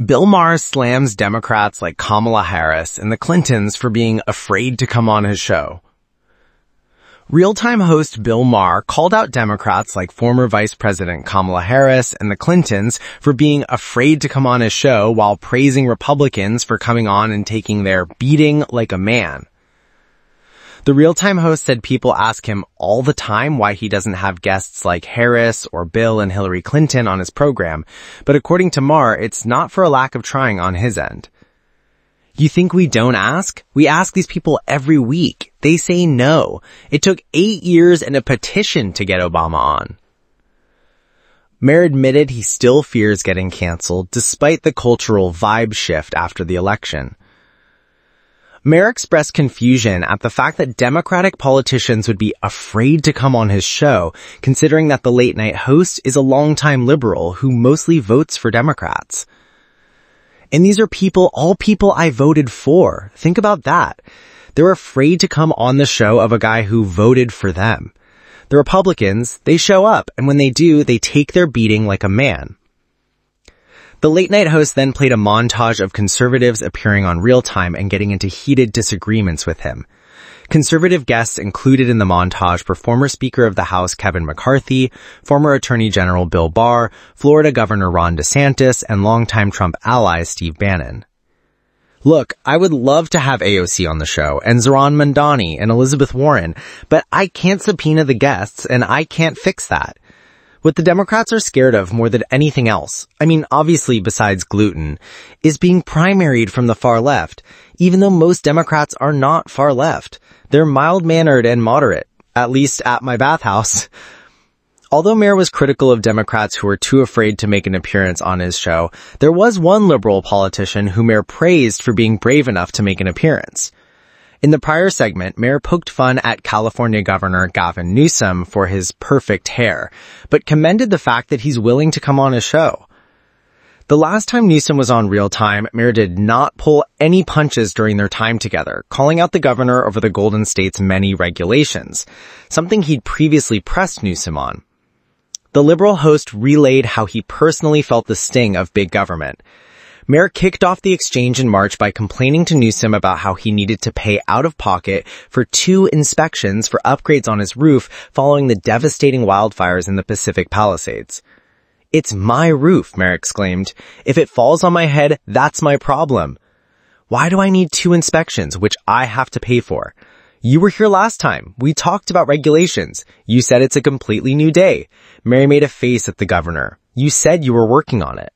Bill Maher slams Democrats like Kamala Harris and the Clintons for being afraid to come on his show. Real-time host Bill Maher called out Democrats like former Vice President Kamala Harris and the Clintons for being afraid to come on his show while praising Republicans for coming on and taking their beating like a man. The real-time host said people ask him all the time why he doesn't have guests like Harris or Bill and Hillary Clinton on his program, but according to Maher, it's not for a lack of trying on his end. You think we don't ask? We ask these people every week. They say no. It took 8 years and a petition to get Obama on. Maher admitted he still fears getting canceled despite the cultural vibe shift after the election. Maher expressed confusion at the fact that Democratic politicians would be afraid to come on his show, considering that the late-night host is a longtime liberal who mostly votes for Democrats. And these are all people I voted for. Think about that. They're afraid to come on the show of a guy who voted for them. The Republicans, they show up, and when they do, they take their beating like a man. The late-night host then played a montage of conservatives appearing on Real Time and getting into heated disagreements with him. Conservative guests included in the montage were former Speaker of the House Kevin McCarthy, former Attorney General Bill Barr, Florida Governor Ron DeSantis, and longtime Trump ally Steve Bannon. Look, I would love to have AOC on the show, and Zohran Mamdani, and Elizabeth Warren, but I can't subpoena the guests, and I can't fix that. What the Democrats are scared of more than anything else, I mean, obviously besides gluten, is being primaried from the far left, even though most Democrats are not far left. They're mild-mannered and moderate, at least at my bathhouse. Although Maher was critical of Democrats who were too afraid to make an appearance on his show, there was one liberal politician who Maher praised for being brave enough to make an appearance. In the prior segment, Maher poked fun at California Governor Gavin Newsom for his perfect hair, but commended the fact that he's willing to come on his show. The last time Newsom was on Real Time, Maher did not pull any punches during their time together, calling out the governor over the Golden State's many regulations, something he'd previously pressed Newsom on. The liberal host relayed how he personally felt the sting of big government. Maher kicked off the exchange in March by complaining to Newsom about how he needed to pay out of pocket for 2 inspections for upgrades on his roof following the devastating wildfires in the Pacific Palisades. "It's my roof," Maher exclaimed. "If it falls on my head, that's my problem. Why do I need 2 inspections, which I have to pay for? You were here last time. We talked about regulations. You said it's a completely new day." Maher made a face at the governor. "You said you were working on it."